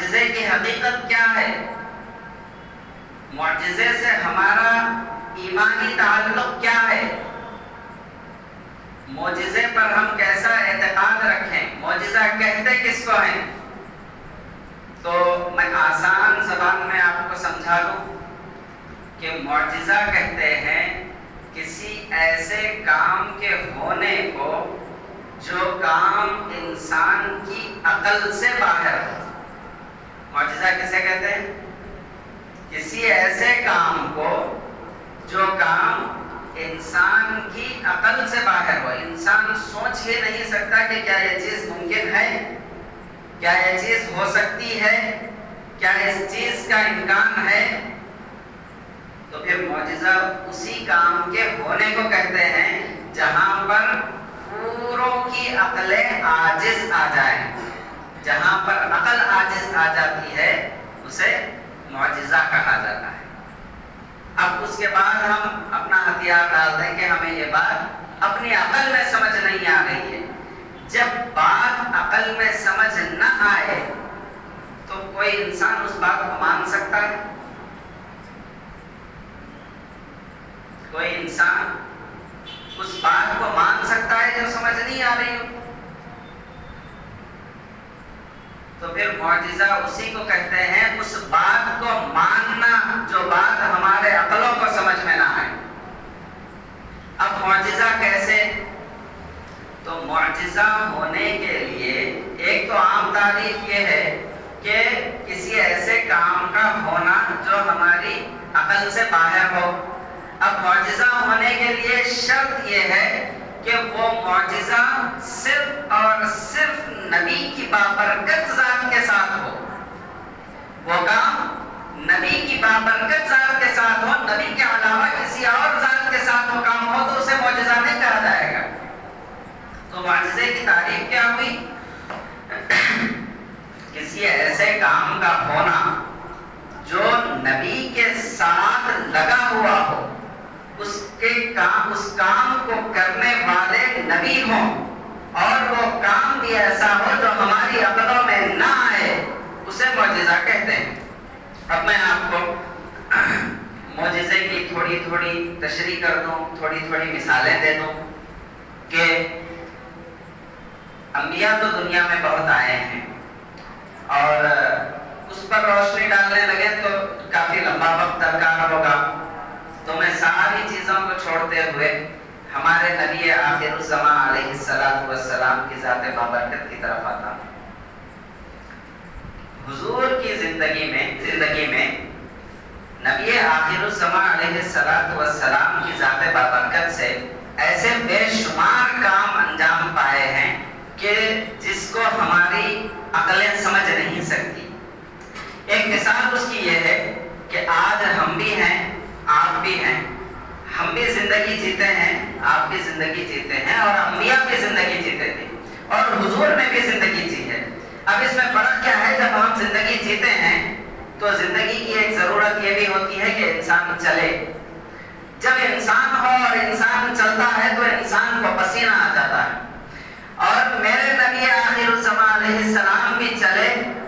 معجزے کی حقیقت کیا ہے، معجزے سے ہمارا ایمانی تعلق کیا ہے، معجزے پر ہم کیسا اعتقاد رکھیں، معجزہ کہتے کس کو ہیں؟ تو میں آسان زبان میں آپ کو سمجھا دوں کہ معجزہ کہتے ہیں کسی ایسے کام کے ہونے کو جو کام انسان کی عقل سے باہر ہو۔ معجزہ کسے کہتے ہیں؟ کسی ایسے کام کو جو کام انسان کی عقل سے باہر ہو، انسان سوچ ہی نہیں سکتا کہ کیا یہ چیز ممکن ہے، کیا یہ چیز ہو سکتی ہے، کیا اس چیز کا امکان ہے، تو پھر معجزہ اسی کام کے ہونے کو کہتے ہیں جہاں پر پوروں کی عقلیں عاجز آ جائیں۔ جہاں پر عقل عاجز آ جاتی ہے اسے معجزہ کہا جاتا ہے۔ اب اس کے بعد ہم اپنا ہتھیار ڈال دیں کہ ہمیں یہ بات اپنی عقل میں سمجھ نہیں آ رہی ہے۔ جب بات عقل میں سمجھ نہ آئے تو کوئی انسان اس بات کو مان سکتا ہے؟ کوئی انسان اس بات کو مان سکتا ہے جو سمجھ نہیں آ رہی ہو؟ تو پھر معجزہ اسی کو کہتے ہیں، اس بات کو ماننا جو بات ہمارے عقلوں کو سمجھ میں نہ آئے۔ اب معجزہ کیسے؟ تو معجزہ ہونے کے لیے ایک تو عام تعریف یہ ہے کہ کسی ایسے کام کا ہونا جو ہماری عقل سے باہر ہو۔ اب معجزہ ہونے کے لیے شرط یہ ہے کہ وہ معجزہ صرف اور صرف نبی کی بابرکت ذات کے ساتھ ہو۔ وہ کام نبی کی بابرکت ذات کے ساتھ ہو، نبی کے علاوہ کسی اور ذات کے ساتھ وہ کام ہو تو اسے معجزہ نہیں کہا جائے گا۔ تو معجزے کی تعریف کیا ہوئی؟ کسی ایسے کام کا ہونا جو نبی کے ساتھ لگا ہوا ہو، اس کام کو کرنے والے نبی ہوں، اور وہ کام بھی ایسا ہو جو ہماری عقلوں میں نہ آئے، اسے معجزہ کہتے ہیں۔ اب میں آپ کو معجزے کی تھوڑی تھوڑی تشریح کر دوں، تھوڑی تھوڑی مثالیں دے دوں کہ انبیاء تو دنیا میں بہت آئے ہیں اور اس پر روشنی ڈالنے لگے تو کافی لمبا وقت درکار ہوگا، تو میں ساری چیزوں کو چھوڑتے ہوئے ہمارے نبی آخر الزمان علیہ السلام کی ذات بابرکت کی طرف آتا ہوں۔ حضور کی زندگی میں نبی آخر الزمان علیہ السلام کی ذات بابرکت سے ایسے بے شمار کام انجام پائے ہیں کہ جس کو ہماری عقلیں سمجھ نہیں سکتی۔ ایک مثال اس کی یہ ہے کہ آج ہم بھی ہیں، آپ بھی ہیں، ہم بھی زندگی جیتے ہیں، آپ بھی زندگی جیتے ہیں، اور انبیاء بھی زندگی جیتے تھے، اور حضور نے بھی زندگی جی ہے۔ اب اس میں فرق کیا ہے؟ جب ہم زندگی جیتے ہیں تو زندگی کی ایک ضرورت یہ بھی ہوتی ہے کہ انسان چلے۔ جب انسان ہو اور انسان چلتا ہے تو انسان کو پسینہ آ جاتا ہے، اور میرے نبی آخر الزمان علیہ السلام بھی چلے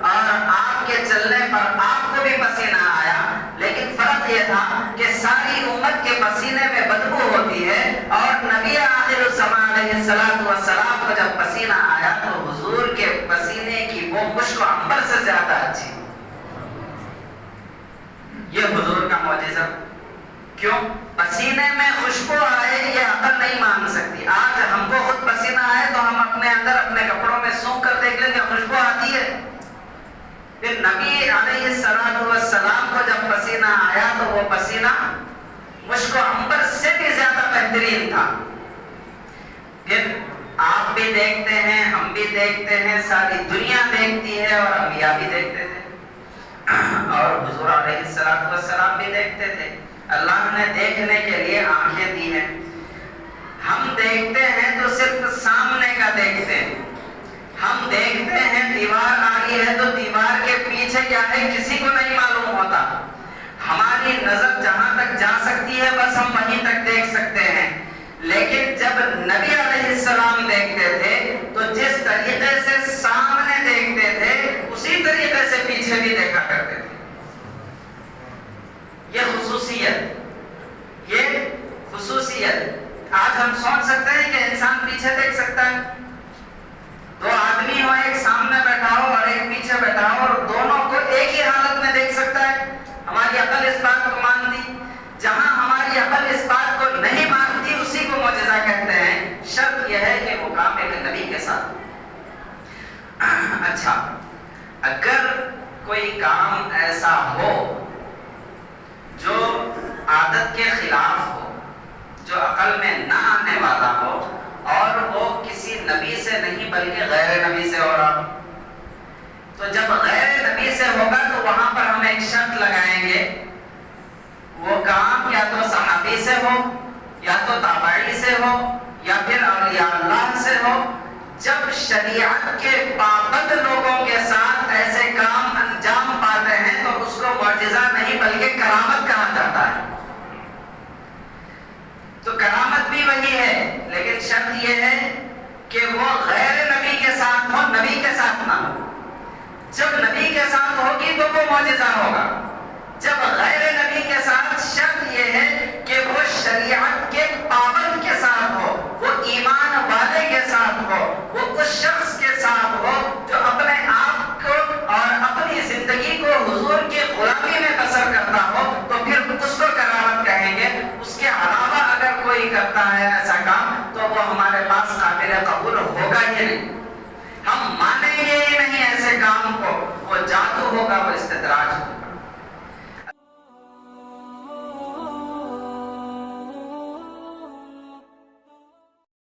اور آپ کے چلنے پر آپ کو بھی پسینہ آیا، لیکن فرق یہ تھا کہ ساری امت کے پسینے میں بدبو ہوتی ہے، اور نبی آخر الزمان علیہ السلام کو جب پسینہ آیا تو حضور کے پسینے کی وہ مشک و عنبر سے زیادہ اچھی۔ یہ حضور کا معجزہ۔ کیوں؟ پسینے میں خوشبو آئے یہ عقل نہیں مان سکتی۔ آج ہم کو خود پسینہ آئے تو ہم اپنے اندر اپنے کپڑوں میں سونکھ کر دیکھ لیں گے خوشبو آتی ہے۔ پھر نبی علیہ السلام کو جب پسینہ آیا تو وہ پسینہ مشک و عنبر سے بھی زیادہ بہترین تھا۔ پھر آپ بھی دیکھتے ہیں، ہم بھی دیکھتے ہیں، ساری دنیا دیکھتی ہے، اور انبیاء بھی دیکھتے تھے، اور حضور علیہ السلام بھی دیکھتے تھے۔ اللہ نے دیکھنے کے لیے آنکھیں دی ہیں۔ ہم دیکھتے ہیں تو صرف سامنے کا دیکھتے ہیں، ہم دیکھتے ہیں دیوار آ رہی ہے تو دیوار کے پیچھے کیا ہے کسی کو نہیں معلوم ہوتا۔ ہماری نظر جہاں تک جا سکتی ہے بس ہم وہیں تک دیکھ سکتے ہیں، لیکن جب نبی علیہ السلام دیکھتے تھے تو جس طریقے سے سامنے دیکھتے تھے اسی طریقے سے پیچھے اگر کوئی کام ایسا ہو جو عادت کے خلاف ہو، جو عقل میں نہ آنے والا ہو، اور وہ کسی نبی سے نہیں بلکہ غیر نبی سے ہو رہا، تو جب غیر نبی سے ہوگا تو وہاں پر ہم ایک شرط لگائیں گے، وہ کام یا تو صحابی سے ہو، یا تو تابعی سے ہو، یا پھر اولیاء اللہ سے ہو۔ جب شریعت کے پابند لوگوں کے ساتھ ایسے کام انجام پاتے ہیں تو اس کو معجزہ نہیں بلکہ کرامت کہا جاتا ہے۔ تو کرامت بھی وہی ہے، لیکن شرط یہ ہے کہ وہ غیر نبی کے ساتھ ہو، نبی کے ساتھ نہ ہو۔ جب نبی کے ساتھ ہوگی تو وہ معجزہ ہوگا، جب غیر نبی کے ساتھ شرط یہ ہے کہ وہ شریعت کے پابند کے ساتھ ہو، وہ ایمان والے کے ساتھ ہو، وہ اس شخص کے ساتھ ہو جو اپنے آپ کو اور اپنی زندگی کو حضور کی غلامی میں بسر کرتا ہو، تو پھر اس کو کرامت کہیں گے۔ اس کے علاوہ اگر کوئی کرتا ہے ایسا کام تو وہ ہمارے پاس قابل قبول ہوگا ہی نہیں، ہم مانیں گے ہی نہیں ایسے کام کو، وہ جادو ہوگا، وہ استدراج ہوگا۔